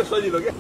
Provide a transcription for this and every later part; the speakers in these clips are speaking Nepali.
सजिलो के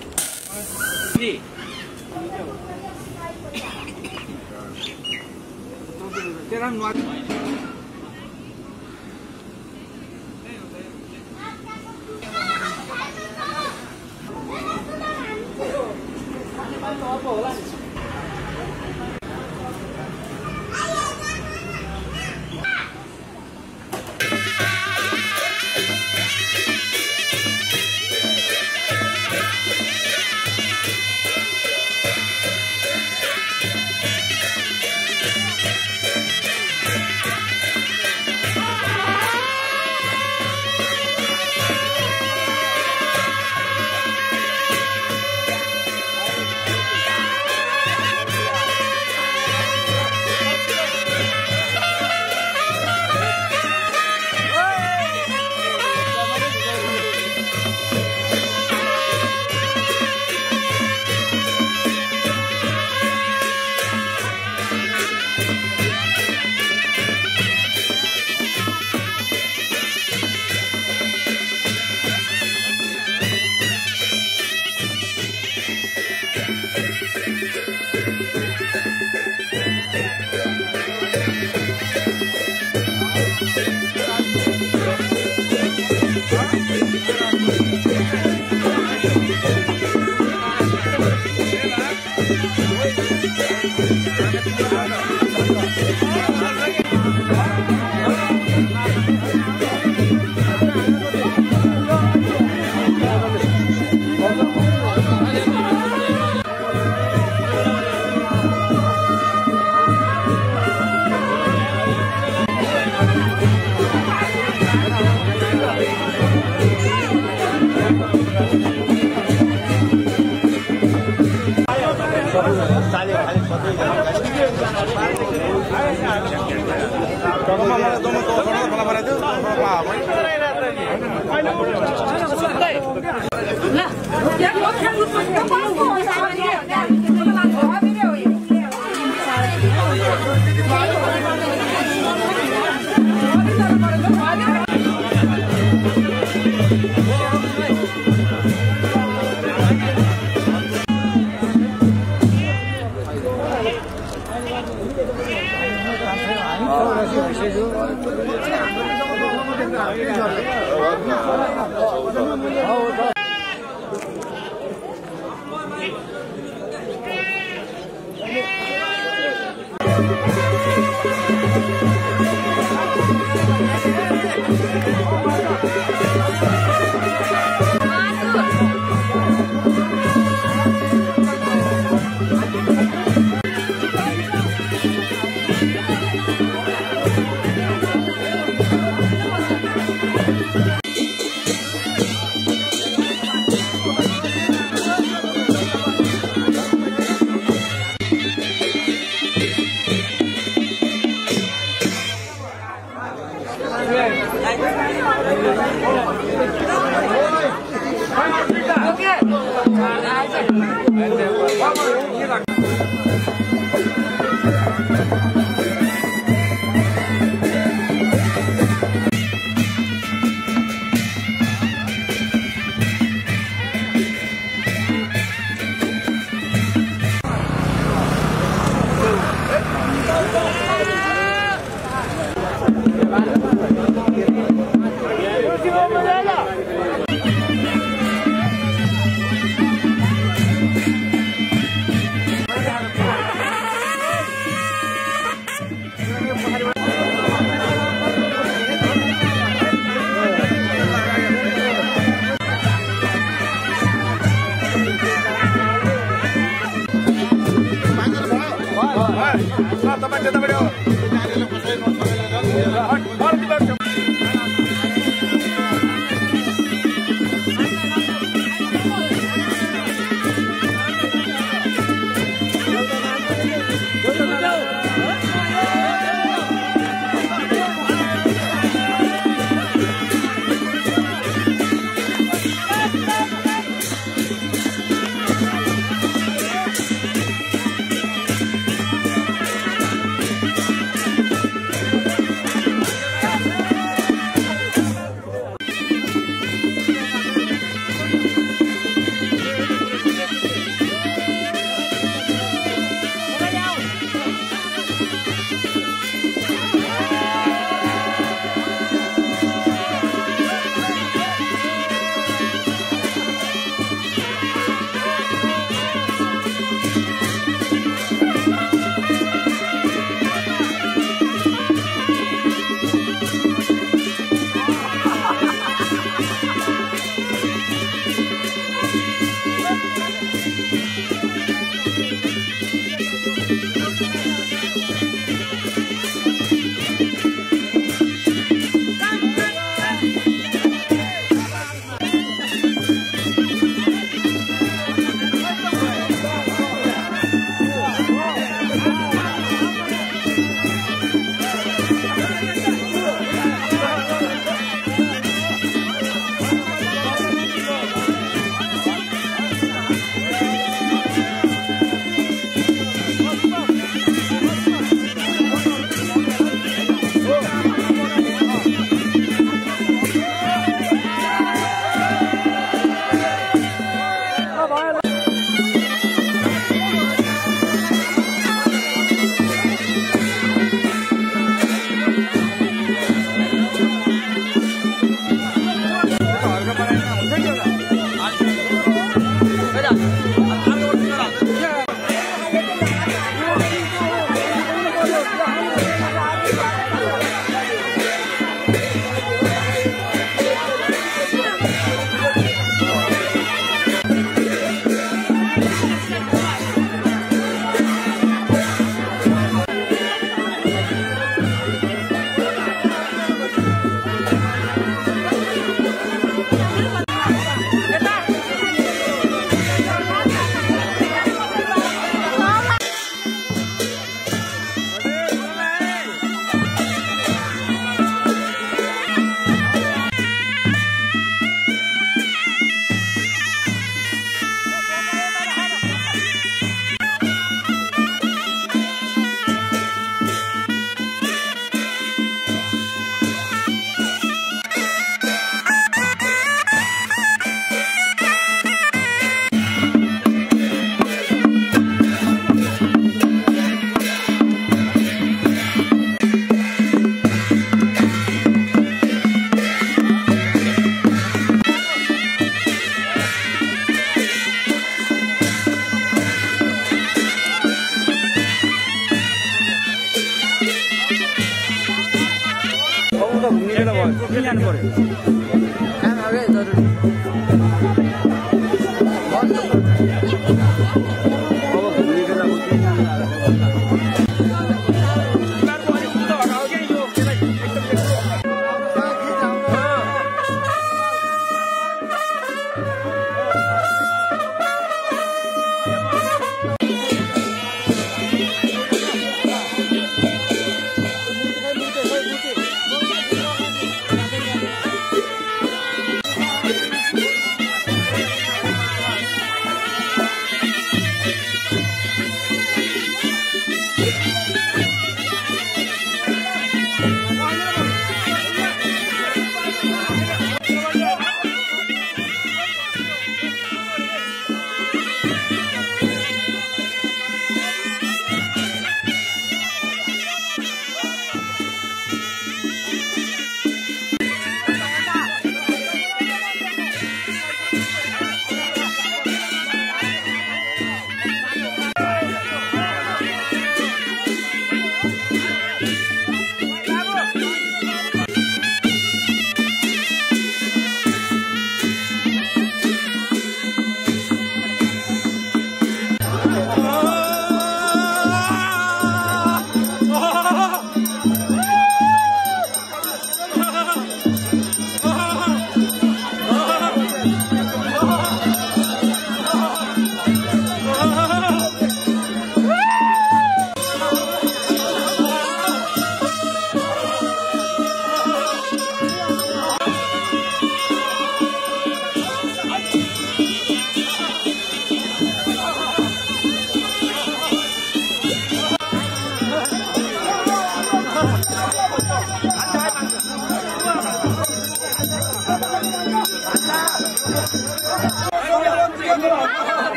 जानु पर्यो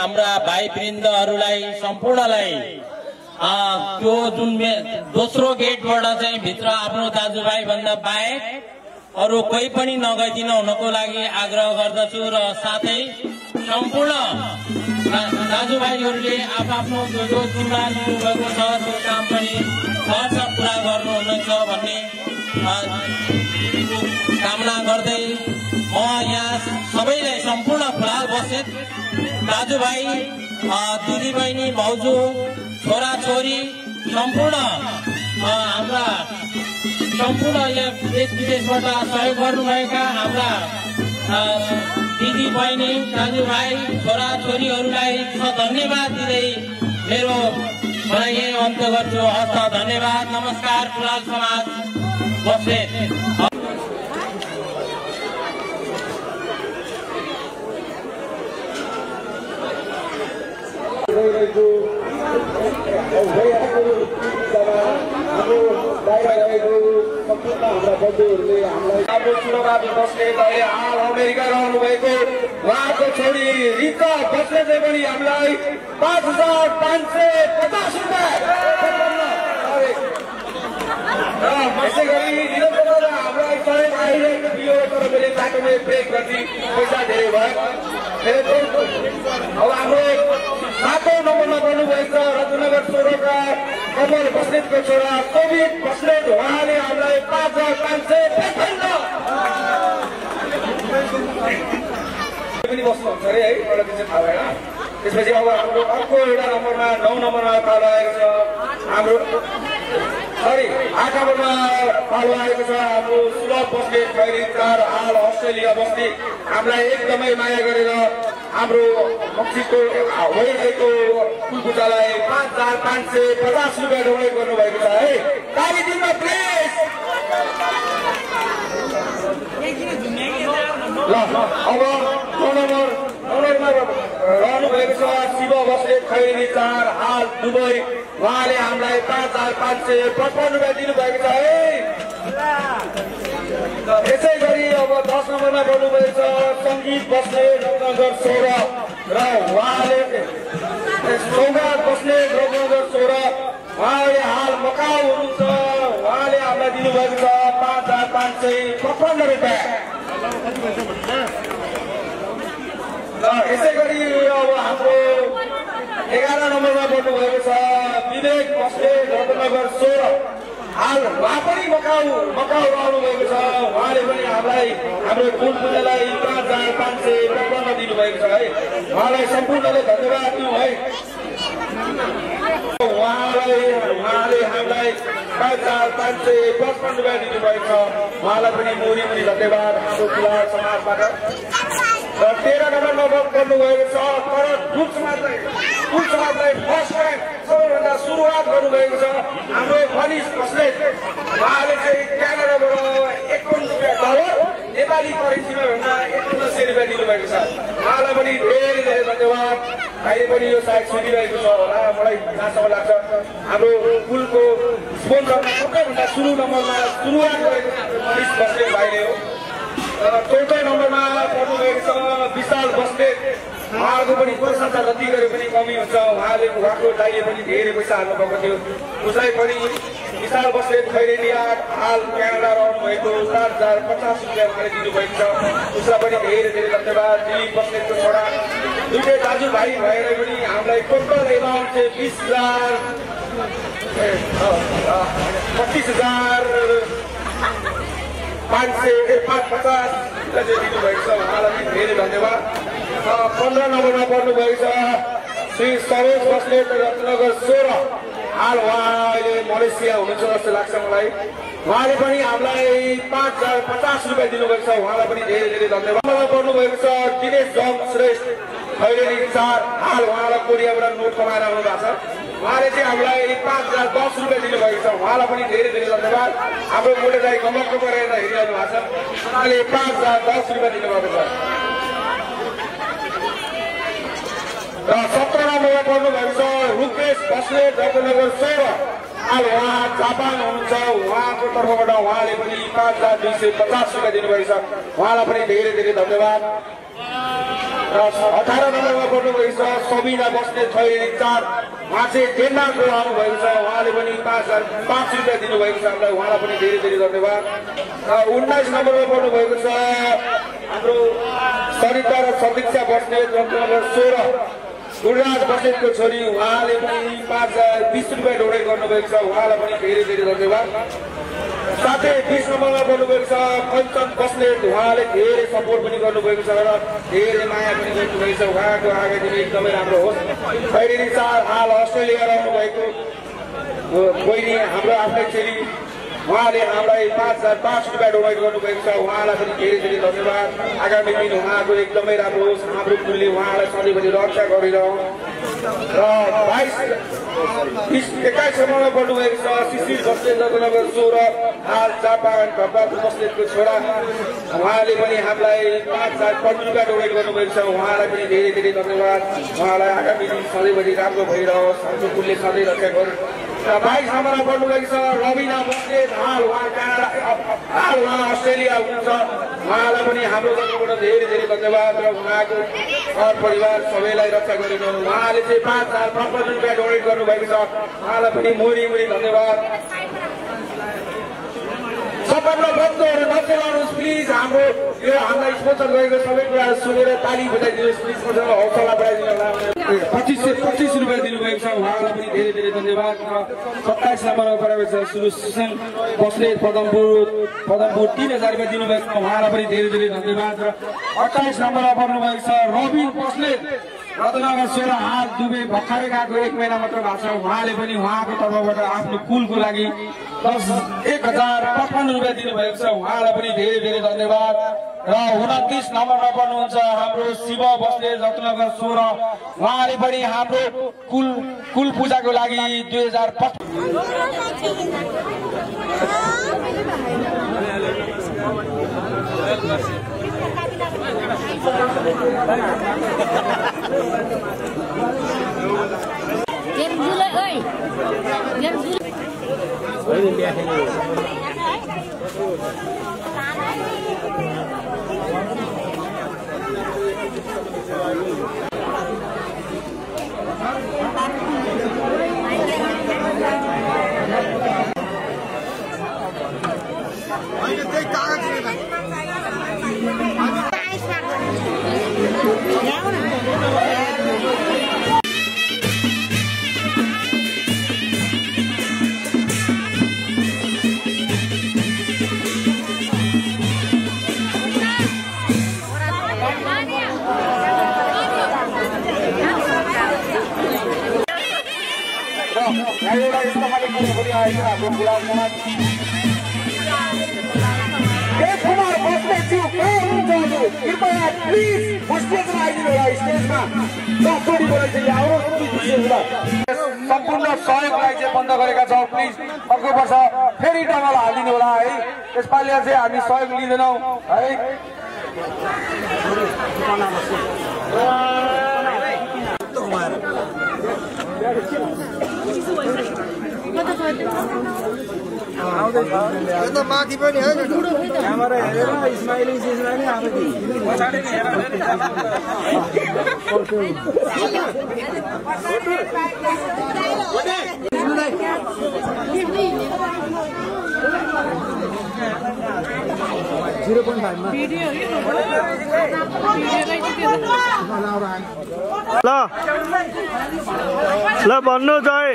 हाम्रा भाइवृन्दहरूलाई सम्पूर्णलाई त्यो जुन दोस्रो गेटबाट चाहिँ भित्र आफ्नो दाजुभाइ भन्दा बाहेक अरु कोही पनि नगइदिन हुनको लागि आग्रह गर्दछु र साथै सम्पूर्ण दाजुभाइहरूले आफ्नो जो जिम्मा लिनुभएको छ त्यो काम पनि खर्च पूरा गर्नुहुनेछ भन्ने कामना गर्दै म यहाँ सबैलाई सम्पूर्ण खुला बसेत दाजुभाइ दिदीबहिनी भाउजू छोराछोरी सम्पूर्ण हाम्रा सम्पूर्ण यहाँ देश विदेशबाट सहयोग गर्नुभएका हाम्रा दिदी बहिनी दाजुभाइ छोराछोरीहरूलाई धन्यवाद दिँदै मेरो मलाई यही अन्त गर्छु। हस्त धन्यवाद, नमस्कार। कुलाल समाज बस्नेत। अमेरिका रहनुभएको उहाँको छोरी रिता बस्नेतले पनि हामीलाई 5,550 रुपियाँ यसै गरी हामीलाई सहयोग आइरहेको थियो तर मैले बाटोमा ब्रेक गर्दै पैसा धेरै भयो। अब हाम्रो 7औं नम्बरमा गर्नुभएको छ रत्नगर 16 का कमल बस्नेतको छोरा कोविद बस्नेत, उहाँले हामीलाई 5,555 पनि बस्नुहुन्छ अरे है, मलाई चाहिँ थाहा भएन। त्यसपछि अब हाम्रो अर्को एउटा नम्बरमा 9 नम्बरमा पालो आएको छ हाम्रो 8 नम्बरमा पालो आएको छ हाम्रो सुलभ बस्नेत खैरी 4 हाल अस्ट्रेलिया बस्ने, हामीलाई एकदमै माया गरेर हाम्रो मक्सीको वैदेको कुलपुजालाई 5,550 रुपियाँ डोनेट गर्नुभएको छ है। ताली दिनमा प्लिज। ल अब 9 नम्बरमा रहनुभएको छ शिव बस्नेत खैरी 4 हाल दुबई, उहाँले हामीलाई 5,555 रुपियाँ दिनुभएको छ है। यसै गरी अब 10 नम्बरमा गर्नुभएको छ सङ्गीत बस्नेत रत्नगर 16 र उहाँले सौगात बस्नेत रत्नगर 16, उहाँले हाल मकाउ हुनुहुन्छ, उहाँले हामीलाई दिनुभएको छ 5,555 रुपियाँ। यसै गरी अब हाम्रो 11 नम्बरमा गर्नुभएको छ विवेक बस्नेत रत्नगर 16, हाल उहाँ पनि मकाउ रहनुभएको छ, उहाँले पनि हामीलाई हाम्रो कुल पूजालाई 5,555 दिनुभएको छ है। उहाँलाई सम्पूर्णले धन्यवाद दिउँ है। उहाँले हामीलाई 5,555 रुपियाँ दिनुभएको छ, उहाँलाई पनि मुरी धन्यवाद हाम्रो कुलाल समाजबाट। र 13 नम्बरमा गर्नुभएको छ तर कुल समाजलाई फर्स्ट टाइम सबैभन्दा सुरुवात गर्नुभएको छ हाम्रो मनिष बस्नेत, उहाँले चाहिँ क्यानाडाबाट 51 रुपियाँ डलर नेपाली करेन्सीमा भन्दा 5100 रुपियाँ दिनुभएको छ, उहाँलाई पनि धेरै धेरै धन्यवाद। अहिले पनि यो सायद सुनिरहेको छ होला, मलाई जहाँसम्म लाग्छ हाम्रो कुलको स्पोन्सरमा सबैभन्दा सुरु नम्बरमा सुरुवात गरेको मनिष बस्नेत भाइले हो। 14 नम्बरमा गर्नुभएको छ विशाल बस्नेत, उहाँको पनि पैसा जति गरे पनि कमी हुन्छ, उहाँको दाइले पनि धेरै पैसा हाल्नुभएको थियो, उसलाई पनि विशाल बस्नेत खैरेनी 8 हाल क्यानाडा रहनुभएको 4,050 रुपियाँ उहाँले दिनुभएको छ, उसलाई पनि धेरै धेरै धन्यवाद। दिलीप बस्नेतको छोरा दुईटै दाजुभाइ भएर पनि हामीलाई टोटल एमाउन्ट चाहिँ 25,550 दिनुभएको छ, उहाँलाई पनि धेरै धन्यवाद। 15 नम्बरमा पर्नुभएको छ श्री सरोज बस्नेत रत्नगर 16, हाल उहाँले मलेसिया हुनुहुन्छ जस्तो लाग्छ मलाई, उहाँले पनि हामीलाई 5,050 रुपियाँ दिनुभएको छ, उहाँलाई पनि धेरै धेरै धन्यवाद। पर्नुभएको छ दिनेश जङ श्रेष्ठ खैरेनी 4 हाल, उहाँलाई कोरियाबाट नोट कमाएर आउनु भएको छ, उहाँले चाहिँ हामीलाई 5,010 रुपियाँ दिनुभएको छ, उहाँलाई पनि धेरै धेरै धन्यवाद। हाम्रो मोटेदाई गमकको गरेर हेरिरहनु भएको छ, उहाँले 5,010 रुपियाँ दिनुभएको छ। र 17 नम्बरमा पर्नुभएको छ रुकेश बस्नेत रत्नगर 16, हाल उहाँ जापान हुनुहुन्छ, उहाँको तर्फबाट उहाँले पनि 5,250 रुपियाँ दिनुभएको छ, उहाँलाई पनि धेरै धेरै धन्यवाद। र 18 नम्बरमा पर्नुभएको छ सबिना बस्नेत खैरेनी 4, उहाँ चाहिँ डेनमार्कबाट आउनुभएको छ, उहाँले पनि 5,005 रुपियाँ दिनुभएको छ हामीलाई, उहाँलाई पनि धेरै धेरै धन्यवाद। र 19 नम्बरमा पर्नुभएको छ हाम्रो सरिता र सतीक्षा बस्नेत रत्नगर 16, गुरुराज बस्नेतको छोरी उहाँले पनि 5,20 रुपियाँ डोनेट गर्नुभएको छ उहाँलाई पनि धेरै धेरै धन्यवाद साथै 20 नम्बरमा गर्नुभएको छ कञ्चन बस्नेत उहाँले धेरै सपोर्ट पनि गर्नुभएको छ र धेरै माया पनि गर्नुभएको छ उहाँको आगामी दिन एकदमै राम्रो होस् खैरेनी चार हाल अस्ट्रेलिया रहनु भएको बहिनी हाम्रो आफ्नै छोरी उहाँले हामीलाई 5,005 रुपियाँ डोनेट गर्नुभएको छ उहाँलाई पनि धेरै धेरै धन्यवाद आगामी दिन उहाँको एकदमै राम्रो होस् हाम्रो कुलले उहाँलाई सधैँभरि रक्षा गरिरहँ र 21 सम्ममा गर्नुभएको छ शिशिर बस्नेत नगर 16 हाल जापान भगवान बस्नेतको छोरा उहाँले पनि हामीलाई 5,005 रुपियाँ डोनेट गर्नुभएको छ उहाँलाई पनि धेरै धेरै धन्यवाद उहाँलाई आगामी दिन सधैँभरि राम्रो भइरहोस् हाम्रो कुलले सधैँ रक्षा गरोस् 22 नम्बरमा गर्नुभएको छ रविना बस्नेत हाल उहाँ अस्ट्रेलिया हुनुहुन्छ उहाँलाई पनि हाम्रो तर्फबाट धेरै धेरै धन्यवाद र उहाँको घर परिवार सबैलाई रक्षा गरिरहनु उहाँले चाहिँ 5,055 रुपियाँ डोनेट गर्नुभएको छ उहाँलाई पनि मुरी धन्यवाद सबैभन्दा बन्धुहरू नचलाउनुहोस् प्लिज हाम्रो यो हामीलाई स्पोन्सर गरेको सबै कुराहरू सुनेर ताली बजाइदिनुहोस् प्लिज कसैलाई हौसला बढाइदिनु होला 25 रुपियाँ दिनुभएको छ उहाँलाई पनि धेरै धेरै धन्यवाद र 27 नम्बरमा गराएको छ सुसन बस्नेत पदमपुर 3,000 रुपियाँ दिनुभएको छ उहाँलाई पनि धेरै धेरै धन्यवाद र 28 नम्बरमा पर्नुभएको छ रबिन बस्नेत रत्नगर 16 हाल दुबई भर्खरै गएको 1 महिना मात्र भएको छ उहाँले पनि उहाँको तर्फबाट आफ्नो कुलको लागि 1,055 रुपियाँ दिनुभएको छ उहाँलाई पनि धेरै धेरै धन्यवाद र 29 नम्बरमा पर्नुहुन्छ हाम्रो शिव बस्नेत रत्नगर 16 उहाँले पनि हाम्रो कुल पूजाको लागि 2025 सम्पूर्ण सहयोगलाई चाहिँ बन्द गरेका छौँ प्लिज अर्को वर्ष फेरि डबल हालिदिनु होला है यसपालि चाहिँ हामी सहयोग लिँदैनौँ है माथि पनि क्यामेरा हेरेर स्माइलिङ सिस्माइलिङ ल भन्नु जय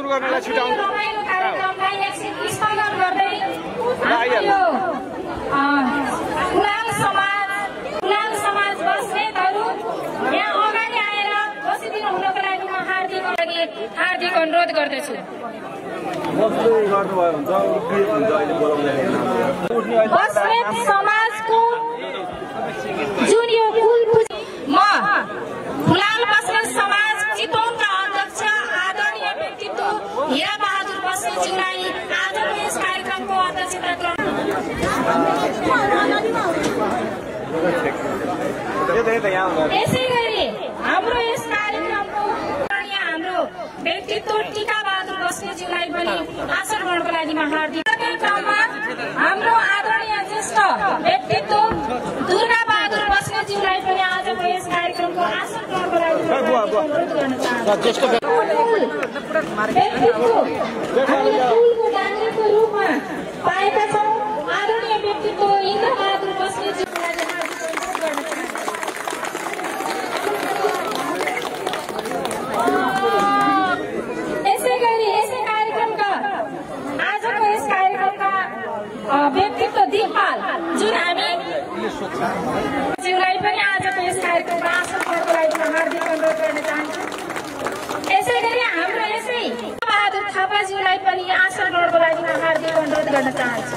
सुरु गर्नलाई छिटाउनु कार्यक्रमलाई एकछिन स्थगन गर्दै कुलाल समाज बस्नेतहरू यहाँ अगाडि आएर बसिदिनु हुनको लागि म हार्दिक अनुरोध गर्दछु। बस्नेत समाजको जुन यो म कुलाल बस्नेत समाज चितवनका अध्यक्ष आदरणीय व्यक्तित्व हीरा बहादुर बस्नेतज्यूलाई आजको यस कार्यक्रमको अध्यक्षता यसै गरी हाम्रो यस कार्यक्रमको हाम्रो व्यक्तित्व टीका बहादुर बस्नेतज्यूलाई पनि आसन ग्रहणको लागि म हार्दिक क्रममा हाम्रो आदरणीय ज्येष्ठ व्यक्तित्व दुर्गा बहादुर बस्नेतज्यूलाई पनि आजको यस कार्यक्रमको आसन ग्रहणको लागि अनुरोध गर्न चाहन्छु। फुलको डाङ्ग्रेको रूपमा पाएका छौँ आदरणीय व्यक्तित्व इन्द्र बहादुर बस्नेतज्यूलाई हार्दिक अनुरोध गर्न चाहन्छु। यसै गरी यसै कार्यक्रमका आजको यस कार्यक्रमका व्यक्तित्व दिपपाल जुन हामी ज्यूलाई पनि आजको यस कार्यक्रममा आसन ग्रहणको लागि हार्दिक अनुरोध गर्न चाहन्छु। यसै गरी हाम्रो यसै बहादुर थापाज्यूलाई पनि आसन ग्रहणको लागि हार्दिक अनुरोध गर्न चाहन्छु।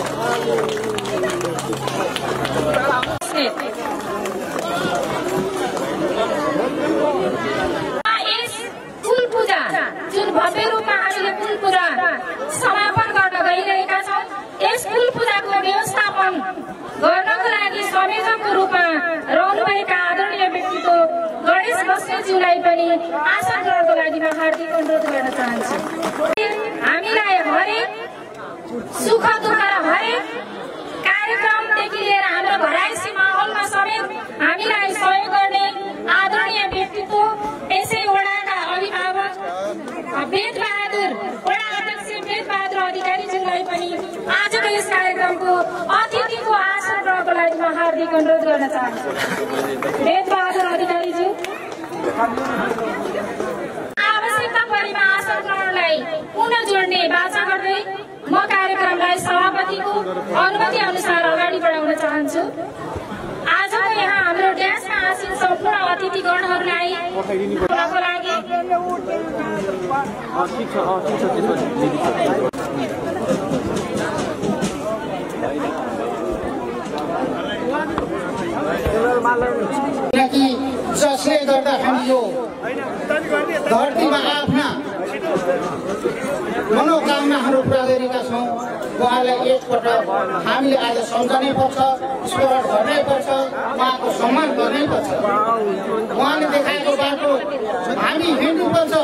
यस कुल पूजा जुन भव्य रूपमा हामीले कुल पूजा समापन गर्न गइरहेका छौँ यस कुल पूजाको व्यवस्थापन गर्नको लागि संयोजकको रूपमा रहनुभएका आदरणीय व्यक्तित्व गणेश बस्नेतज्यूलाई पनि आसन ग्रहणको लागि म हार्दिक अनुरोध गर्न चाहन्छु। हामीलाई हरेक सुख दुःख र हरेक कार्यक्रमदेखि लिएर हाम्रो घरायसी माहौलमा समेत हामीलाई सहयोग गर्ने आदरणीय व्यक्तित्व यसै वडाका अभिभावक वेदबहादुर वडा अध्यक्ष वेदबहादुर अधिकारीज्यूलाई पनि आजको यस कार्यक्रमको अतिथिको आसन ग्रहणको लागि म हार्दिक अनुरोध गर्न चाहन्छु। वेदबहादुर अधिकारीज्यू आवश्यकता परेमा आसन ग्रहणलाई पुनः जोड्ने बाचा गर्दै म कार्यक्रमलाई सभापतिको अनुमति अनुसार अगाडि बढाउन चाहन्छु। आजको यहाँ हाम्रो ड्यासमा आसीन सम्पूर्ण अतिथिगणहरूलाई लागि किनकि जसले गर्दा हामी यो धरतीमा आफ्ना मनोकामनाहरू पुरा गरेका छौँ उहाँलाई एकपटक हामीले आज सम्झनै पर्छ, स्मरण गर्नै पर्छ, उहाँको सम्मान गर्नै पर्छ। उहाँले देखाएको बाटो हामी हिँड्नुपर्छ।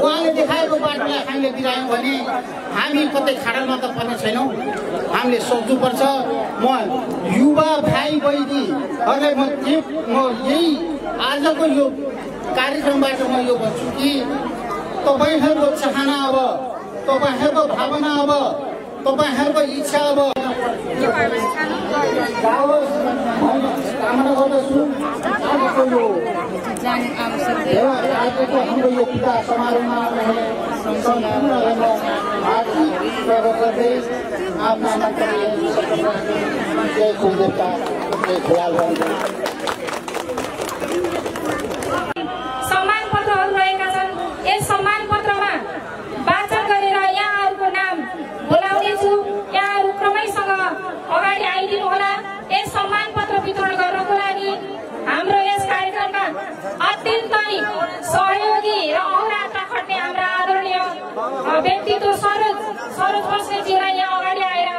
उहाँले देखाएको बाटोलाई हामीले बिरायौँ भने हामी कतै खाडलमा त पर्ने छैनौँ। हामीले सोच्नुपर्छ। म युवा भाइ बहिनीहरूलाई म यही आजको यो कार्यक्रमबाट म यो भन्छु कि तपाईँहरूको चाहना अब, तपाईँहरूको भावना अब, तपाईँहरूको इच्छा अब कामना गर्दछु। आजको हाम्रो यो पूजा समारोहमा सम्पूर्णलाई हार्दिक स्वागत गर्दै आफ्ना जय कुलदेवता जय खुलाल सम्मान पत्रहरू रहेका छन्। यस सम्मान पत्रमा वाचन गरेर यहाँहरूको नाम बोलाउनेछु। यहाँहरू क्रमैसँग अगाडि आइदिनु होला। यस सम्मान पत्र वितरण गर्नको लागि हाम्रो यस कार्यक्रममा अत्यन्तै सहयोगी र अहोरात्र खट्ने हाम्रा आदरणीय व्यक्तित्व सरोज बस्नेतज्यूलाई यहाँ अगाडि आएर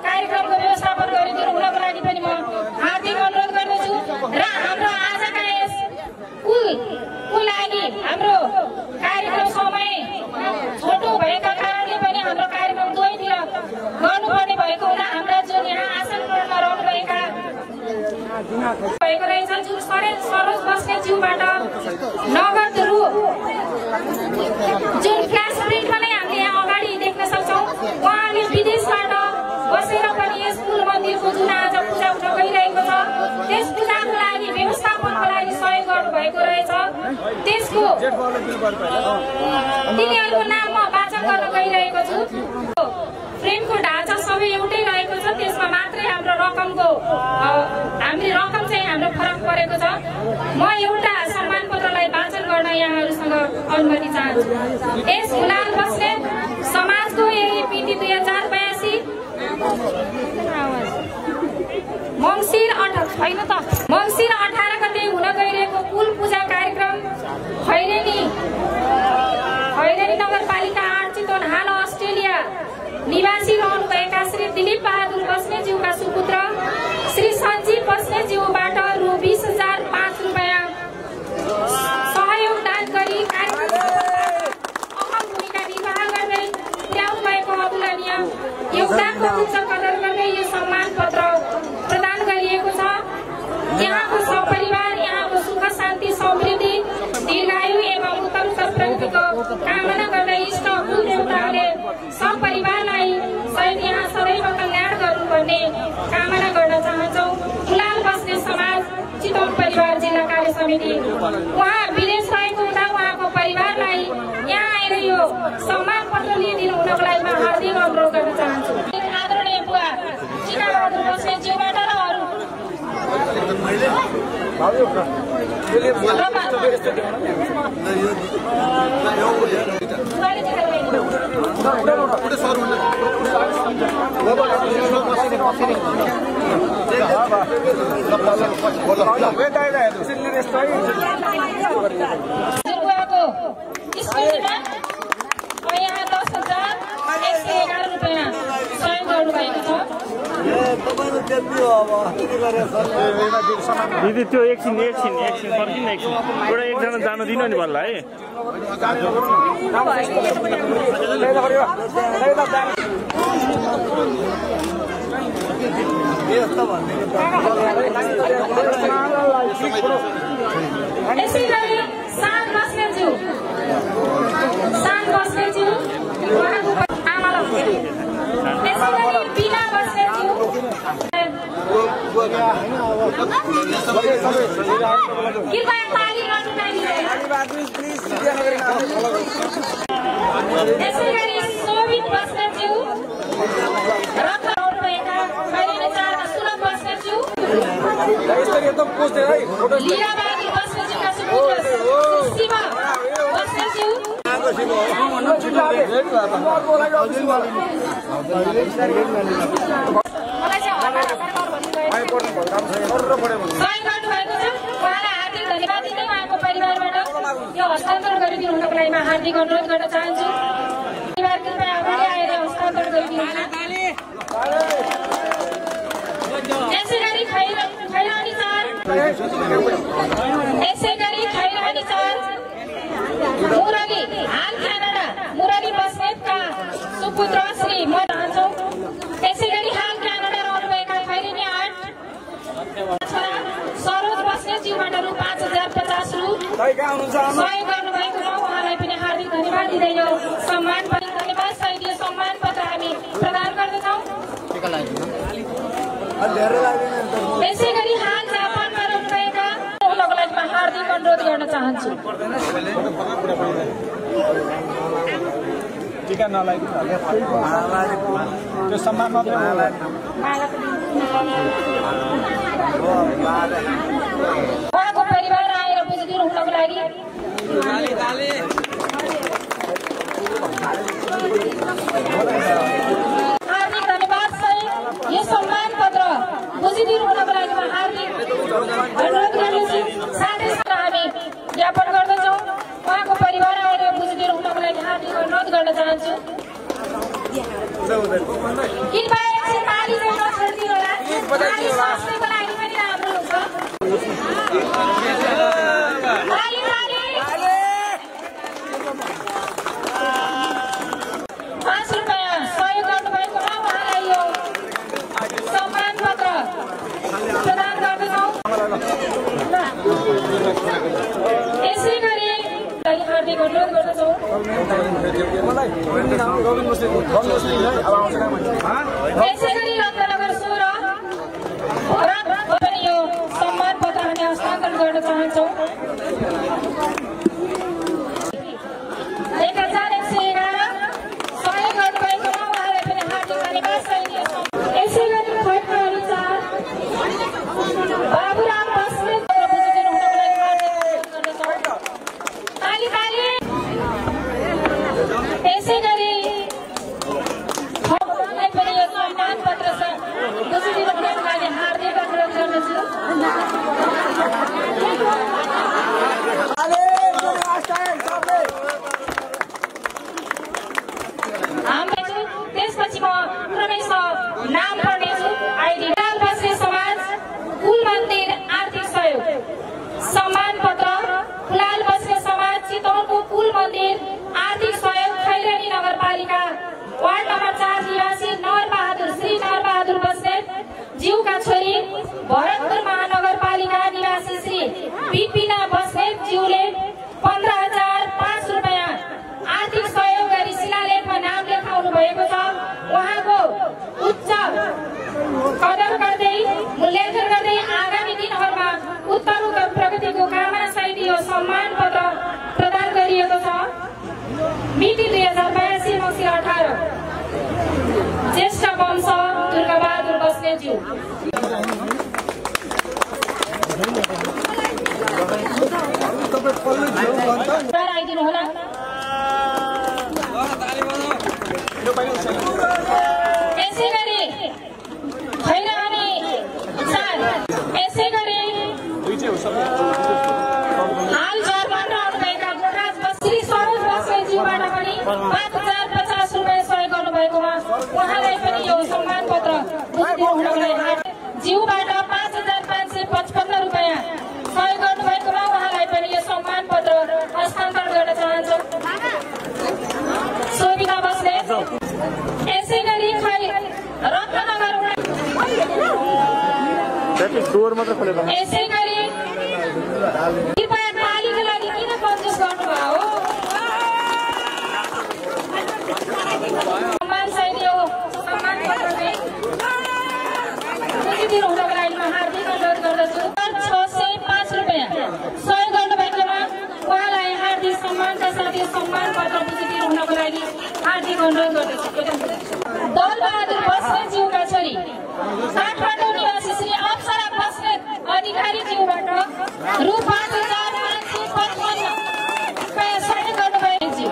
कार्यक्रमको व्यवस्थापन गरिदिनु हुनको लागि पनि म हार्दिक अनुरोध गर्दछु। र हाम्रो आजका यस कुलको लागि हाम्रो कार्यक्रम समय छोटो भएका कारणले पनि हाम्रो कार्यक्रम दुवैतिर गर्नुपर्ने भएको हुँदा हाम्रा जुन यहाँ आसन ग्रहणमा रहनुभएका भएको रहेछ जुन सरोज बस्नेतज्यूबाट नगद रु जुन फ्ल्यास प्रिन्टमा नै हामीले यहाँ अगाडि देख्न सक्छौँ। उहाँले विदेशबाट बसेर पनि यस कुल मन्दिरको जुन आज पूजा हुन गइरहेको छ त्यस पूजाको लागि व्यवस्थापनको लागि सहयोग गर्नुभएको रहेछ। त्यसको तिनीहरूको नाम म वाचन प्रदान गर्न गइरहेको छु। फ्रेमको ढाँचा सबै एउटै रहेको छ, त्यसमा मात्रै हाम्रो रकमको हामीले रकम चाहिँ हाम्रो फरक परेको छ। म एउटा सम्मान पत्रलाई वाचन गर्न यहाँहरूसँग अनुमति चाहन्छु। एस हुलाल बस्नेत समाजको एपिटी 2082 मङ्सिर 18 गते हुन गइरहेको कुल पूजा कार्यक्रम खैरेनी नगरपालिका 8 चितवन हाल अस्ट्रेलिया निवासी रहनुभएका श्री दिलीप बहादुर बस्नेतज्यूका सुपुत्र श्री सञ्जीव बस्नेतज्यूबाट रु 20,005 रुपैयाँ सहयोग दान गरी अहम भूमिका निर्वाह गर्दै पुर्याउनु भएको अतुलनीय योगदानको उच्च कदर गर्दै यो सम्मान पत्र प्रदान गरिएको छ। यहाँको सपरिवार यहाँको सुख शान्ति समृद्धि दीर्घायु एवं उत्तरोत्तर प्रगतिको कामना गर्दै इष्ट कुल देवताहरूले सपरिवारलाई सहित यहाँ सबैको कल्याण गर्नुपर्ने कामना गर्न चाहन्छौँ। हुलाल बस्नेत समाज चितवन परिवार जिल्ला कार्य समिति। उहाँ विदेश रहेको हुँदा उहाँको परिवारलाई यहाँ आएर यो सम्मान पत्र लिइदिनु हुनको लागि म हार्दिक अनुरोध गर्न चाहन्छु। आदरणीय बुवा चिना बहादुर बस्नेतज्यूबाट र अरू यहाँ 10,111 रुपैयाँ सहयोग गर्नुभएको छ। दिदी त्यो एकछिन फर्किन एकछिन एउटा एकजना जानु दिनु नि बल्ल है। यसै गरी सान बस्नेतज्यू उहाँको आमालाई त्यसै गरी बिना बस्नेतज्यू कृपया ताली त्यसै गरी शोभित बस्नेतज्यू रत्न आउनुभएका खैरेनी 4 सुलभ बस्नेतज्यू लीलाबहादुर बस्नेतज्यूका सुपुत्र शिव बस्नेतज्यू हस्तान्तरण गरिदिनु हुनको लागि म हार्दिक अनुरोध गर्न चाहन्छु। परिवार कृपया अगाडि आएर हस्तान्तरण गरिदिनु। यसै गरी खैरानी 4 मुरली हाल क्यानाडा मुरली बस्नेतका सुपुत्र श्री म चाहन्छौँ। यसै गरी हाल क्यानाडा रहनुभएका खैरेनी 8 सरोज बस्नेतज्यूबाट रु 5,050 सहयोग गर्नुभएको छ। उहाँलाई पनि हार्दिक धन्यवाद दिँदै यो सम्मान धन्यवाद सहित यो सम्मान पत्र हामी प्रदान गर्दछौँ। यसै गरी हाल जापानमा रहनुभएका उनको लागि म हार्दिक अनुरोध गर्न चाहन्छु। टीका नलागिदिनु त्यो सम्मान मात्र उहाँको परिवार आएर बुझिदिनु हुनको लागि हार्दिक धन्यवाद सहित यो सम्मान पत्र बुझिदिनु हुनको लागि म हार्दिक अनुरोध गर्दछु। साथै हामी ज्ञापन गर्दछौँ उहाँको परिवार आएर बुझिदिनु हुनको लागि हार्दिक अनुरोध गर्न चाहन्छु। कृपया एकछिन ताली चाहिँ नछोडिदिनु होला। ताली स्वास्थ्यको लागि पनि राम्रो हुन्छ। ताली ताली 5 रुपैयाँ सहयोग गर्नुभएकोमा उहाँलाई यो सम्मान पत्र प्रदान गर्दछौँ। यसै गरी हार्दिक अनुरोध गर्दछौँ। यसै गरी रत्नगर 16 पनि यो सम्मान पत्र हामी हस्तान्तरण गर्न चाहन्छौँ। 1,111 मन्दिर आर्थिक सहयोग खैरेनी नगरपालिका वार्ड नम्बर 4 निवासी श्री नरबहादुर बस्नेत ज्यूका छोरी भरतपुर महानगरपालिका निवासी श्री बिपिना बस्नेत ज्यूले 15,005 रुपैयाँ आर्थिक सहयोग गरी शिलालेखमा नाम लेखाउनु भएको छ। उहाँको उच्च कदर गर्दै मूल्याङ्कन गर्दै आगामी दिनहरूमा उत्तरोत्तर प्रगतिको कामना सहित यो सम्मान पत्र प्रदान गरिएको छ। मिति 2082 मङ्सिर 18 ज्येष्ठ वंश दुर्गाबहादुर बस्नेतज्यू। आइदिनु होला। यसै गरी खैरानी 4 यसै गरी हाल जर्मन रहनुभएका गुणराज श्री सरोज बस्नेतज्यूबाट पनि 5,050 रुपैयाँ सहयोग गर्नुभएकोमा उहाँलाई पनि यो सम्मान पत्र बुझिदिनु हुनको लागि ज्यूबाट 5,555 रुपैयाँ सहयोग गर्नुभएकोमा उहाँलाई पनि यो सम्मान पत्र हस्तान्तरण गर्न चाहन्छु। शोभिता बस्नेत। यसै गरी रत्नगर यसै गरी कृपया तालीको लागि किन कन्जुस गर्नुभयो हो? सम्मान सहित यो सम्मान पत्र चाहिँ बुझिदिनु हुनको लागि म हार्दिक अनुरोध गर्दछु। 605 रुपैयाँ सहयोग गर्नुभएकोमा उहाँलाई हार्दिक सम्मानका साथ यो सम्मान पत्र बुझिदिनु हुनको लागि हार्दिक अनुरोध गर्दछु। दलबहादुर बस्नेतज्यूका छोरी काठमाडौँ निवासी श्री अप्सरा बस्नेत अधिकारीज्यूबाट रु 5,555 रुपैयाँ सहयोग गर्नुभएको ज्यू।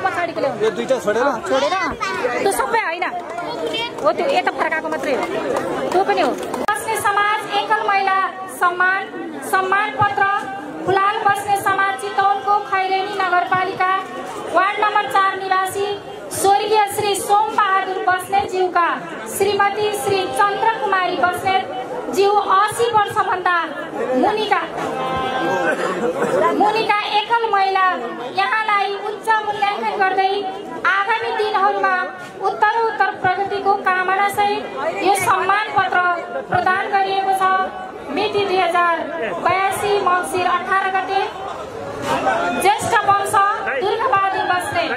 पछाडिको ल्याउनु दुईटा छोडेर त्यो सबै होइन हो, त्यो यता फर्काएको मात्रै हो, त्यो पनि हो। बस्ने समाज एकल महिला सम्मान पत्र फुलाल बस्ने समाज चितवनको खैरेनी नगरपालिका वार्ड नम्बर 4 निवासी स्वर्गीय श्री सोमबहादुर बस्नेतज्यूका श्रीमती श्री चन्द्रकुमारी बस्नेतज्यू 80 वर्षभन्दा मुनिका एकल महिला यहाँलाई उच्च मूल्याङ्कन गर्दै आगामी दिनहरूमा उत्तरोत्तर प्रगतिको कामना सहित यो सम्मान पत्र प्रदान गरिएको छ। मिति 2082 मङ्सिर 18 गते ज्येष्ठ वंश दुर्गाबहादुर बस्नेत।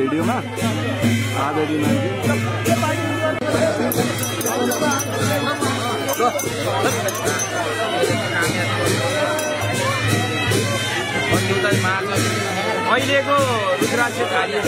भिडियोमा आधा दिन अहिलेको रुद्राक्ष कार्य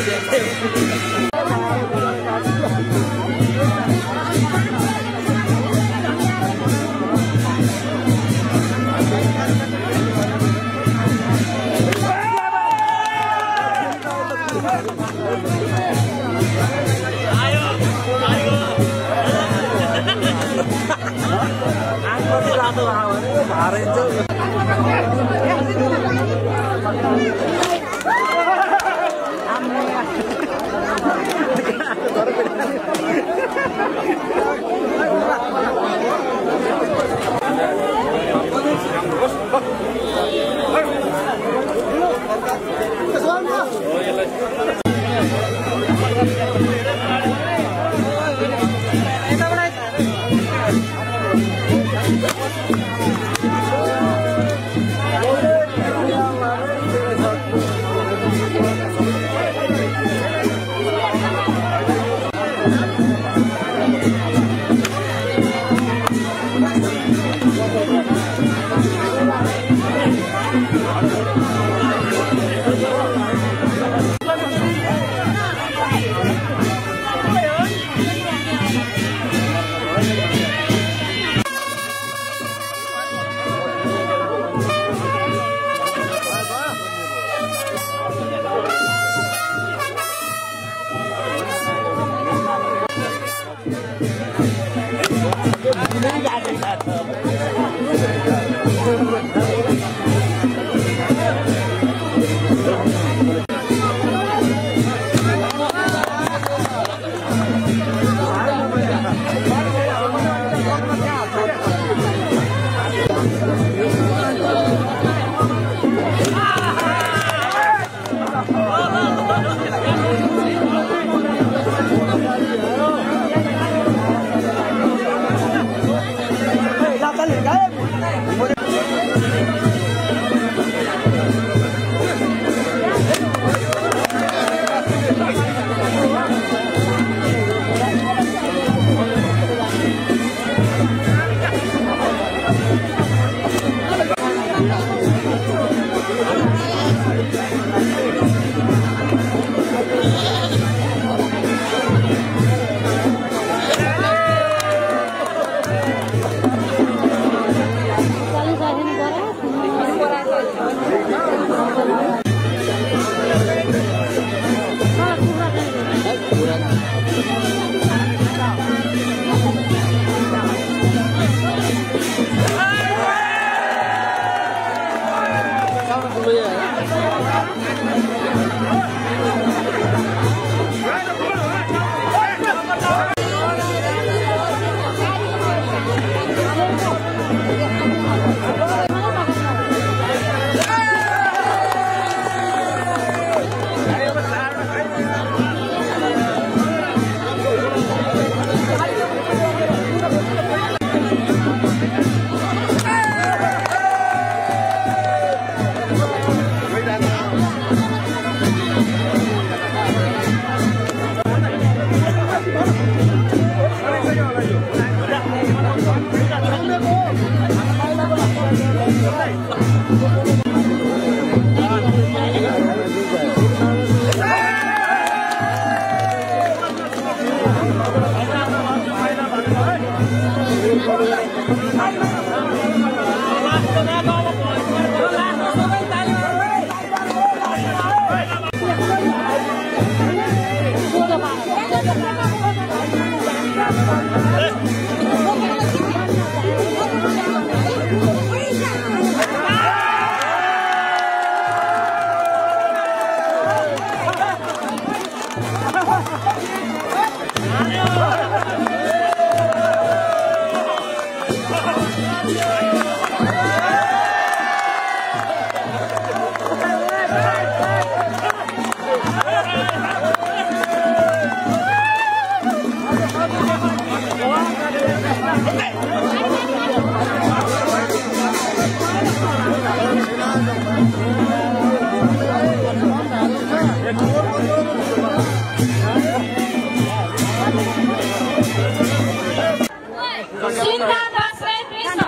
सुनिता बस्नेत मिश्र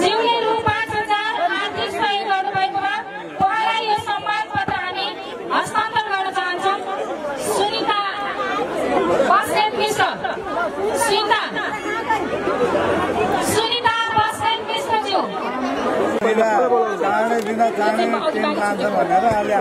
ज्यूले रु 5,000 आर्थिक सहयोग गर्नुभएकोमा उहाँलाई यो सम्मान पत्र हामी हस्तान्तरण गर्न चाहन्छौँ। सुनिता बस्नेत मिश्र सुनिता बस्नेत मिश्रज्यू चाँडै दिन चाँडै ट्रेन जान्छ भनेर अहिले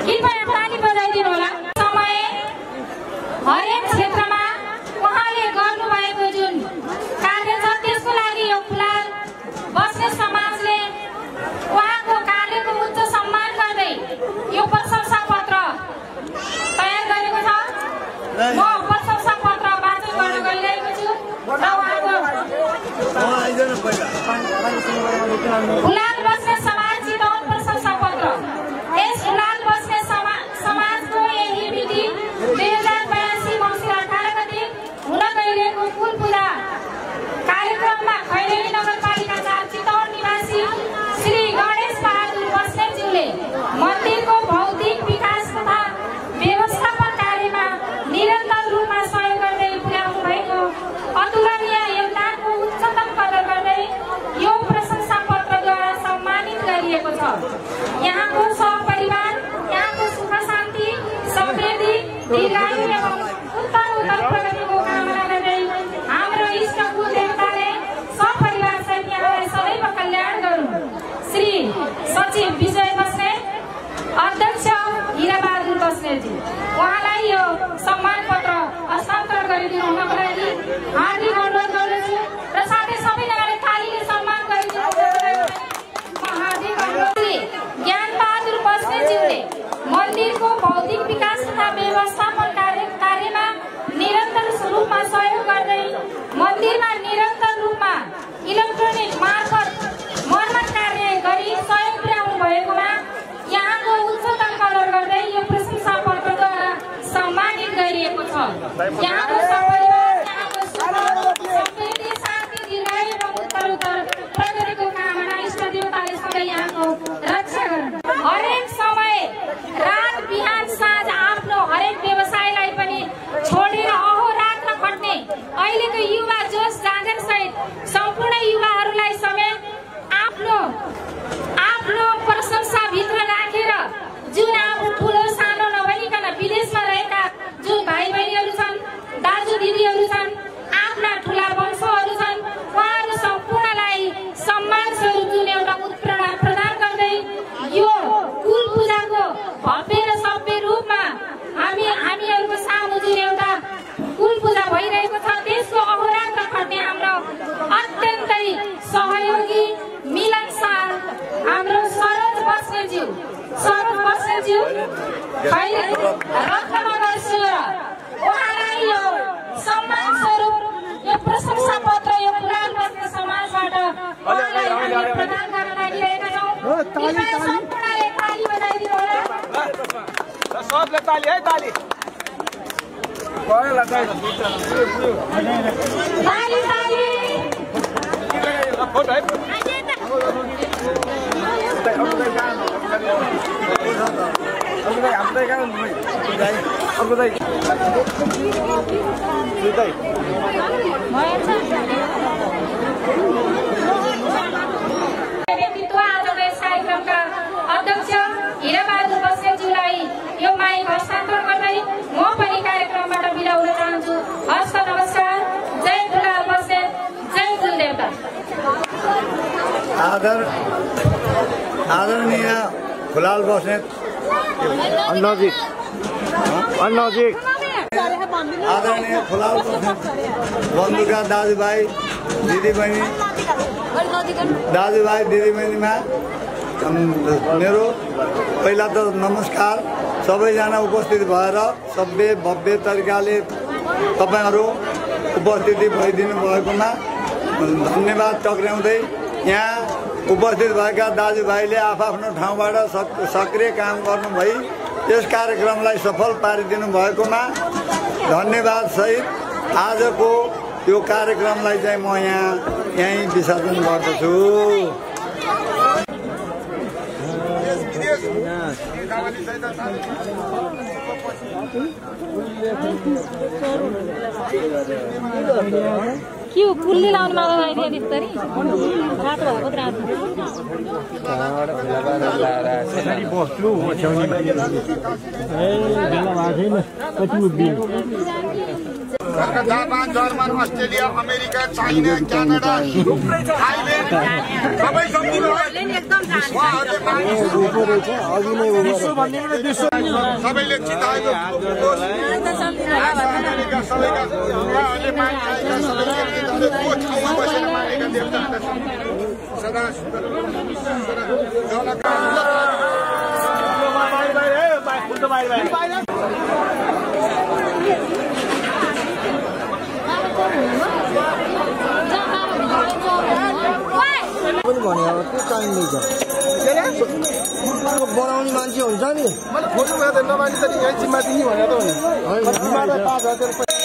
कृपया ताली बजाइदिनु होला। समय हरेक क्षेत्रमा उहाँले गर्नुभएको जुन कार्य छ त्यसको लागि यो फुलाल बस्ने समाजले उहाँको कार्यको उच्च सम्मान गर्दै यो प्रशंसा पत्र तयार गरेको छ। म प्रशंसा पत्र वाचन गर्न गइरहेको छु र फुलाल बस्ने समाज चितवन प्रशंसा पत्र। यस फुलाल बस्ने समाजको यही मिति 2082 मङ्सिर 18 गते हुन गइरहेको कुल पूजा कार्यक्रममा खैरेनी नगरपालिका 4 चितवन निवासी श्री गणेश बहादुर बस्नेतज्यूले मन्दिरको भौतिक विकास तथा व्यवस्थापन कार्यमा निरन्तर रूपमा सहयोग गर्दै पुर्याउनु भएको अतुलनीय योगदानको उच्चतम कदर गर्दै यो प्रशंसा पत्रद्वारा सम्मानित गरिएको छ। यहाँको सहपरिवार, यहाँको सुख शान्ति, समृद्धि, दीर्घायु एवं उत्तर प्रगतिको कामना गर्दै हाम्रो इष्ट कुल देवताले सहपरिवार सहित यहाँलाई सदैव कल्याण गरून्। श्री सचिव विजय बस्नेत, अध्यक्ष हिराबहादुर बस्नेतजी, उहाँलाई यो सम्मान पत्र हस्तान्तरण गरिदिनु हुनको लागि हार्दिक अनुरोध गर्दछु र साथै सबैजनाले तालीले सम्मान गरिदिनु। हार्दिक अनुरोध। ज्ञानबहादुर बस्नेतज्यूले मन्दिरको भौतिक विकास तथा व्यवस्थापन कार्यमा निरन्तर रूपमा सहयोग गर्दै मन्दिरमा निरन्तर रूपमा इलेक्ट्रोनिक मार्फत मर्मत कार्य गरी सहयोग पुर्याउनु भएकोमा यहाँको उच्चतम कदर गर्दै यो प्रशंसा पत्रद्वारा सम्मानित गरिएको छ। यहाँको सपरिवार, यहाँको सुख समृद्धि, शान्ति, दीर्घायु एवं उत्तर प्रगतिको कामना इष्ट देवताले सधैँ यहाँको रक्षा गर्नु। हरेक समय रात बिहान साँझ आफ्नो हरेक व्यवसायलाई पनि छोडेर अहोरात्र खट्ने अहिलेको युवा जोश जाँगर सहित सम्पूर्ण युवाहरूलाई समेत आफ्नो प्रशंसाभित्र राखेर जुन आफ्नो ठुलो सानो नभइकन विदेशमा रहेका जुन भाइ बहिनीहरू छन्, दाजु दिदीहरू छन्, आफ्ना ठुला वंशहरू छन्, उहाँहरू सम्पूर्णलाई सम्मान स्वरूप जुन एउटा उत्प्रेरणा प्रदान गर्दै यो कुल पूजाको भव्य र सभ्य रूपमा हामीहरूको सामु जुन एउटा कुल पूजा भइरहेको छ त्यसको अहोरात्र खट्ने हाम्रो अत्यन्तै सहयोगी मिलनसार हाम्रो सरोज बस्नेतज्यू रत्ननगर शिर, उहाँलाई यो सम्मान स्वरूप यो प्रशंसा पत्र यो फुलाल बस्ने समाजबाट उहाँलाई हामीले प्रदान गर्न लागिरहेका छौँ। कृपया सम्पूर्णले ताली बजाइदिनु होला। सबले ताली है, ताली व्यक्तित्व आजको यस कार्यक्रमका अध्यक्ष हिराबहादुर बस्नेतज्यूलाई यो माइक हस्तान्तरण गर्दै म पनि कार्यक्रमबाट बिदा हुन चाहन्छु। हस्त नमस्कार। जय फुलाल बस्नेत, जय कुलदेवता। आदरणीय फुलाल बस्नेत आदरणीय फुलाल बस्नेत बन्धुका दाजुभाइ दिदीबहिनीमा मेरो पहिला त नमस्कार। सबैजना उपस्थित भएर सभ्य भव्य तरिकाले तपाईँहरू उपस्थिति भइदिनु भएकोमा धन्यवाद टक्राउँदै यहाँ उपस्थित भएका दाजुभाइले आफ्नो ठाउँबाट सक्रिय काम गर्नुभई यस कार्यक्रमलाई सफल पारिदिनु भएकोमा धन्यवाद सहित आजको यो कार्यक्रमलाई चाहिँ म यहीँ विसर्जन गर्दछु। के हो कुल्ली लाउनु माग्दा आइदियो त्यसरी रातो भएको Japan, German, Australia, America, China, Canada, Thailand सबै सबैले चिताएको बनाउने मान्छे हुन्छ नि मैले खोज्नु भएको नमानी त यही जिम्मा दिने भनेर त होइन 5,000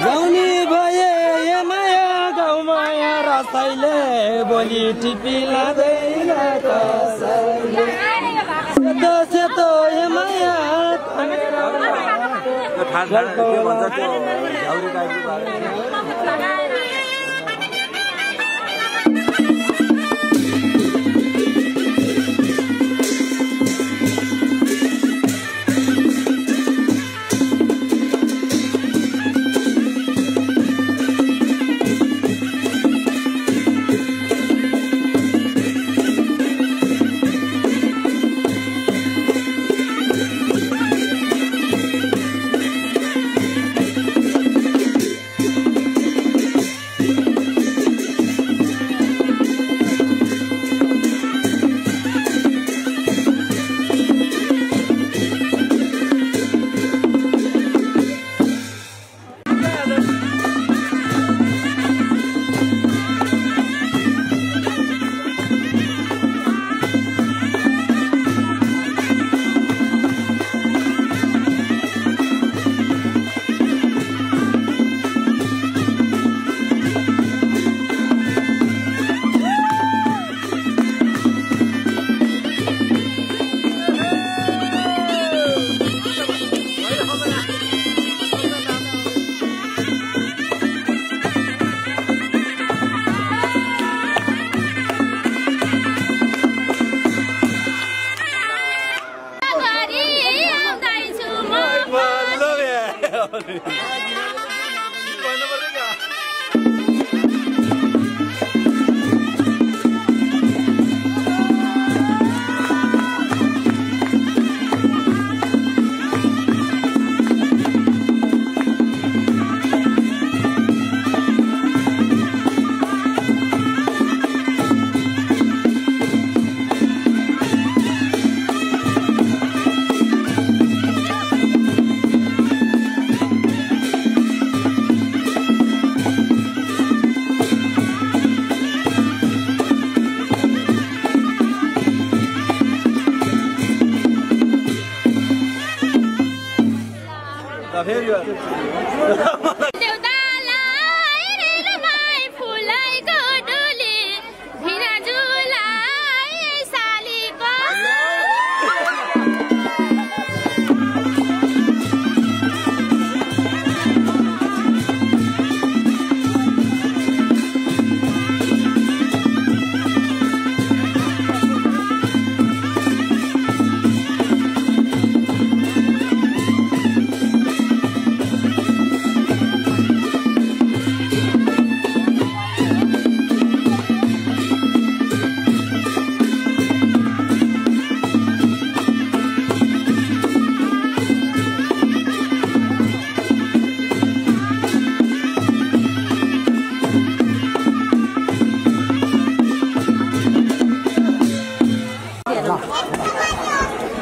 गाउने भए ए माया गाउँ माया रसाइले बोली टिपी लाँदैन कसैले सेतो सेतो ए माया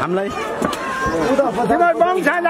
हामीलाई बम छैन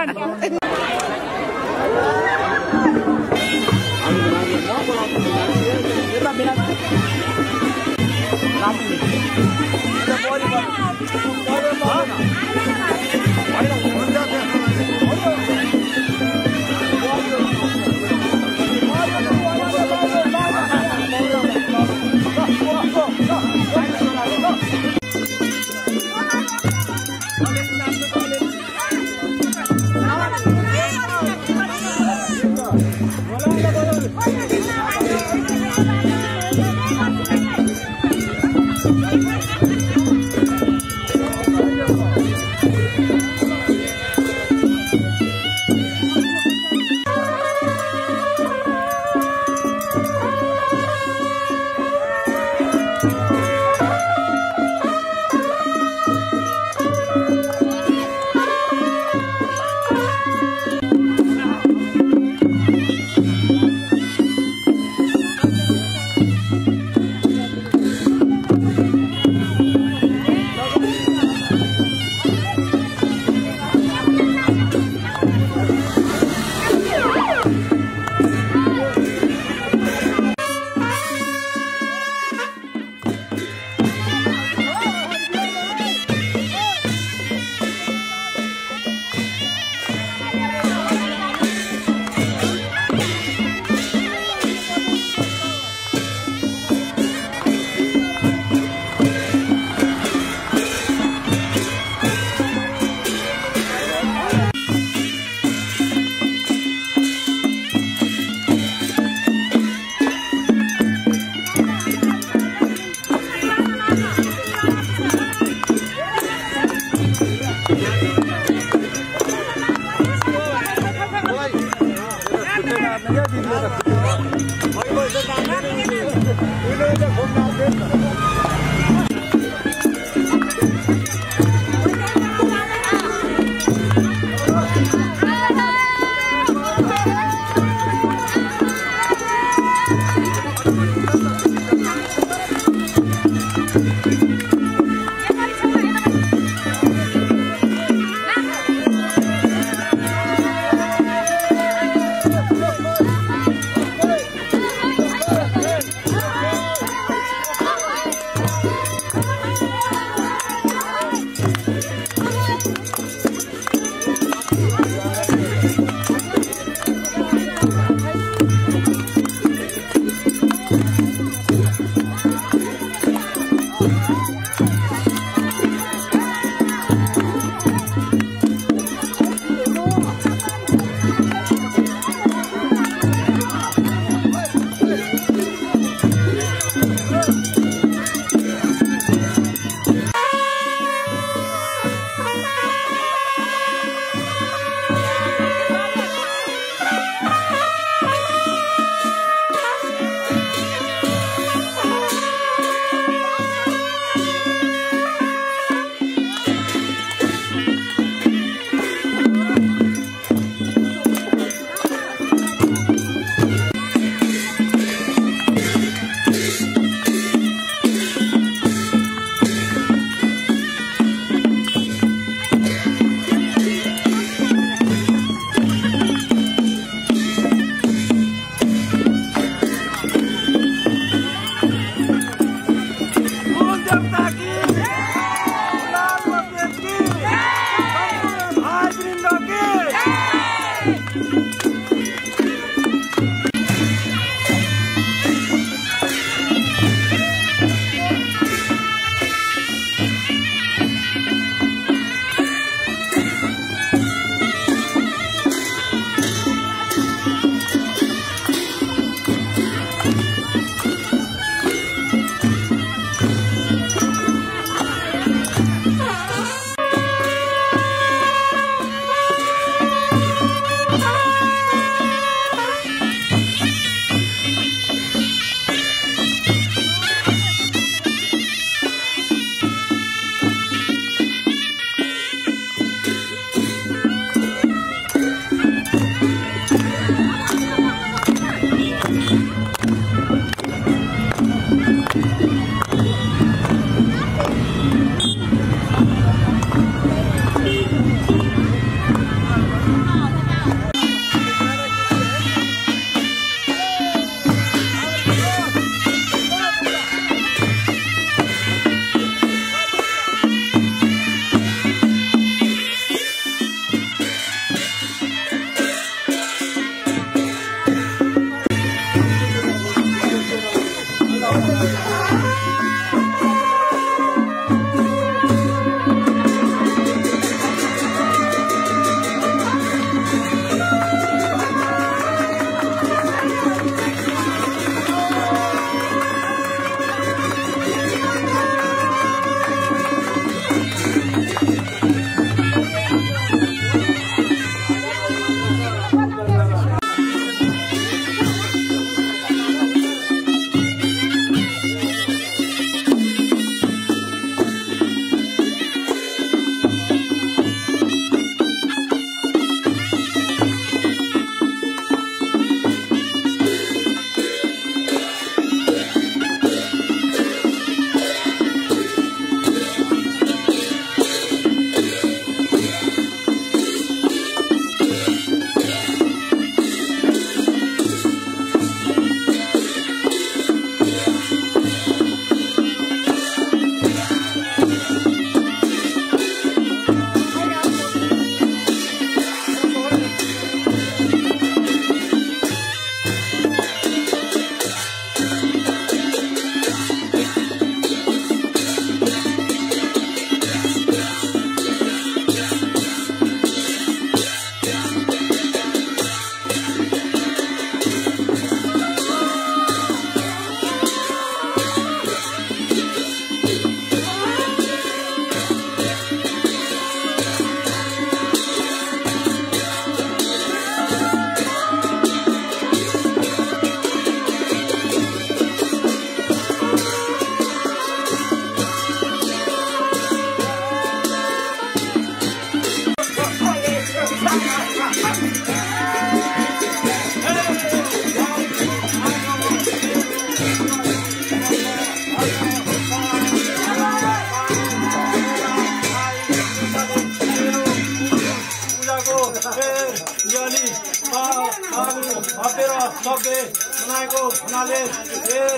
सबले बनाएको हुनाले उत्तर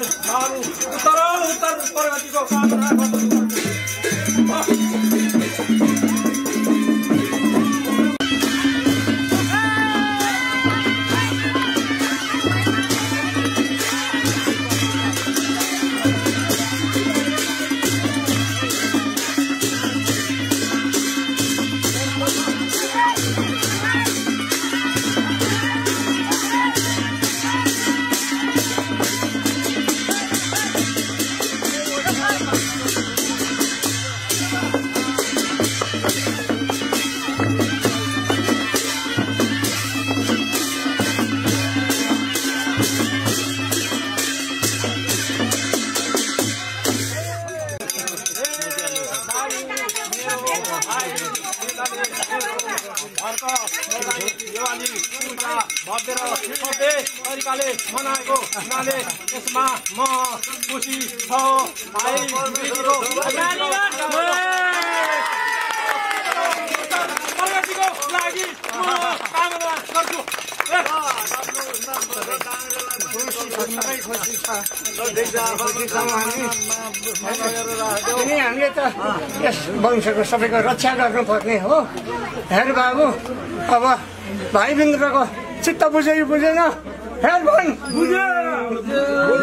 प्रगतिको कामना गर्दछु। तरिकाले मनाएको हुनाले यसमा म खुसी छ। भाइ प्रगतिको लागि म कामना गर्छु। हामीले त यस वंशको सबैको रक्षा गर्नुपर्ने हो। हेर बाबु, अब भाइबिन्द्रको चित्त बुझ्यो कि बुझेन हेल्प भन् बुझ्यो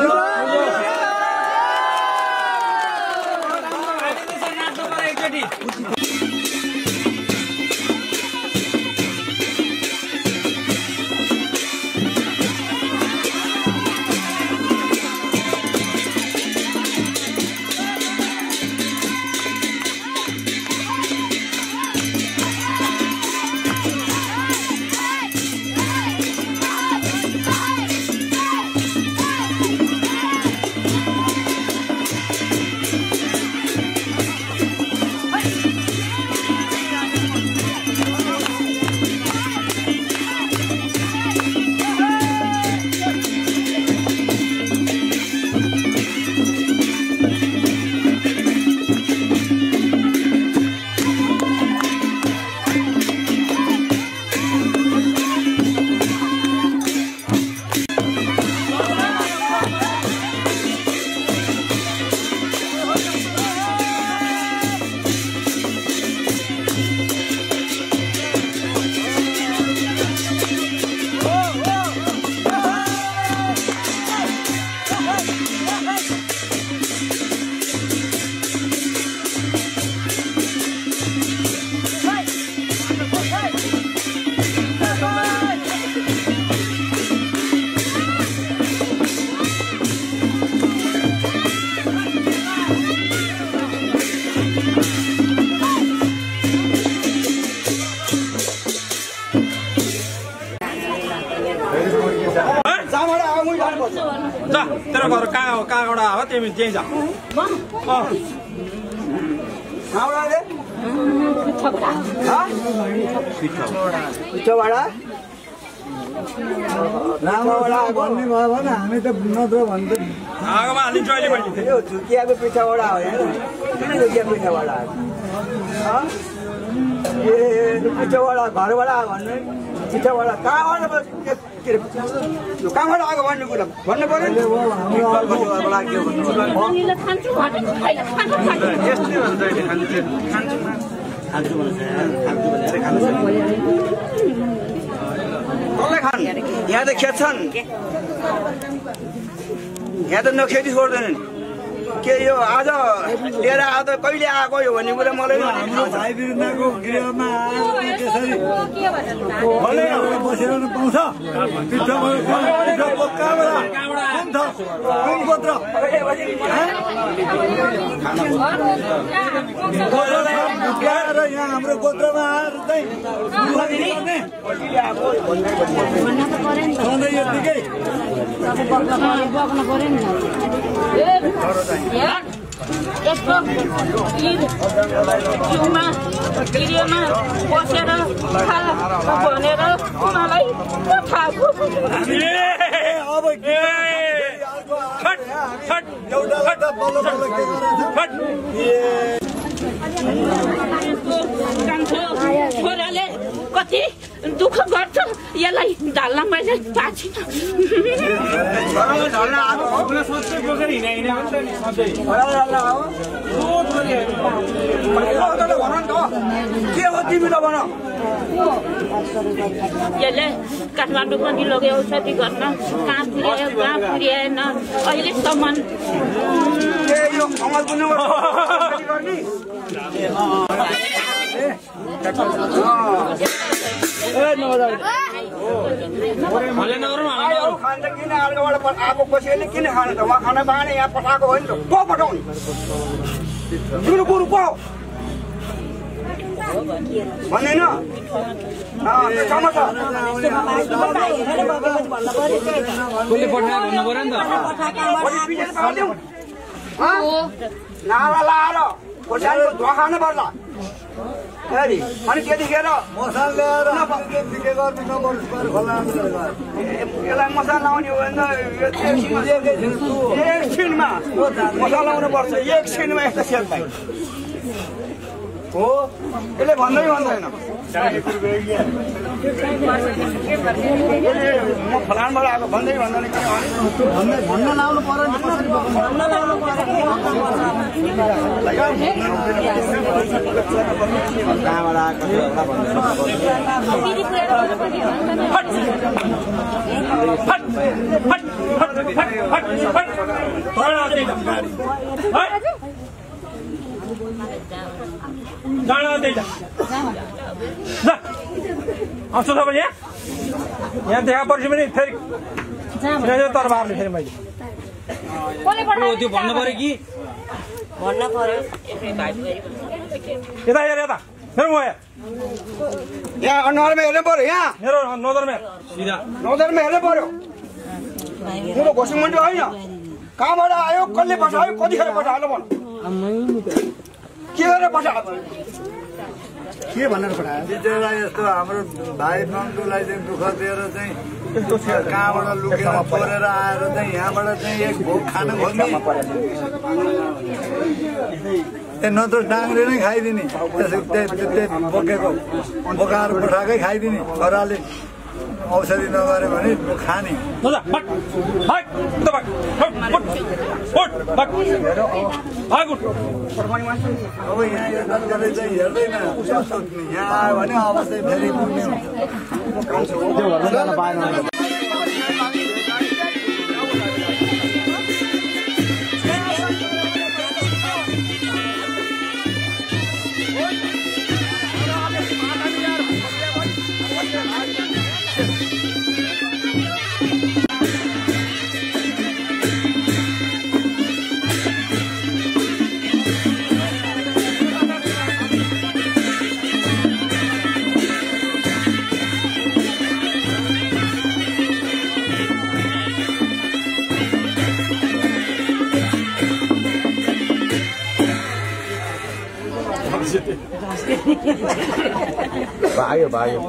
तेरो घर कहाँबाट हो तिमी त्यहीँ जा रामावडा भन्ने भयो भने हामी त नत्र भन्दै आगोमा हालिन्छ अहिले पनि यो झुकियाको पिछावडा हो हेर किन झुकिया पिछावडा ए पिछावडा घरबाट आयो भन्ने पिछावडा कहाँबाट कहाँबाट आएको भन्ने कुरा भन्नु पर्यो कसलाई खानु यहाँ त खेद्छन् यहाँ त नखेती छोड्दैनन् के यो आज लिएर आज कहिले आएको यो भन्ने कुरा मलाई भाइ विरुद्धको गृहमा त्यसरी बसेर पाउँछ यहाँ हाम्रो गोत्रमा आएर चाहिँ यत्तिकै यस्तो जिउमा भिडियोमा बसेर भनेर मलाई छोराले कति दुःख गर्छ यसलाई ढाल्न मैले पाएको यसले काठमाडौँ पनि लग्यो औषधि गर्न कहाँ पुर्यायो कहाँ पुर्याएन अहिलेसम्म किन अर्कोबाट आएको कसैले किन खानु त उहाँ खाना पाएन यहाँ पठाएको हो नि त को पठाउने तिम्रो गुरु को भन्दैन नाला लाएर खोर्सानीको धुवा खानु पर्छ अनि त्यतिखेर मसाला ल्याएर यसलाई मसाला लाउने हो भने एकछिनमा मसाला लाउनु पर्छ एकछिनमा यस्तो सेल पाइ हो यसले भन्दै भन्दैन म फलानबाट आएको भन्दै भन्दैन के भन्न लाउनु पर्यो नि कसरी भन्न लाउनु पर्यो कहाँबाट आएको आउँछु तपाईँ यहाँ देखा पर्छ भने फेरि तरबारले फेरि मैले त्यो भन्नु पर्यो कि भन्न पर्यो यता हेर यता मेरो म यहाँ अनुहारमा हेर्नु पर्यो यहाँ मेरो नजरमा सिधा नजरमा हेर्नु पर्यो मेरो घोषण मन्डी होइन कहाँबाट आयो कसले पठायो कतिखेर पठायो भन के गरेर पठायो के भनेर पठायो बिचरा यस्तो हाम्रो भाइ नन्दुलाई चाहिँ दुःख दिएर चाहिँ कहाँबाट लुकेर छोडेर आएर चाहिँ यहाँबाट चाहिँ एक भोग खान खोज्ने नत्र डाङ्ग्रे नै खाइदिने त्यसै बोकेको बोकाएर पठाएकै खाइदिने छोराले औषधि नगरे भने खाने अब यहाँ यो दलले चाहिँ हेर्दैन यहाँ आयो भने अवस्था फेरि पुग्ने हुन्छ भाग्यो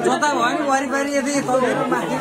जता भयो नि वरिपरि यदि माथि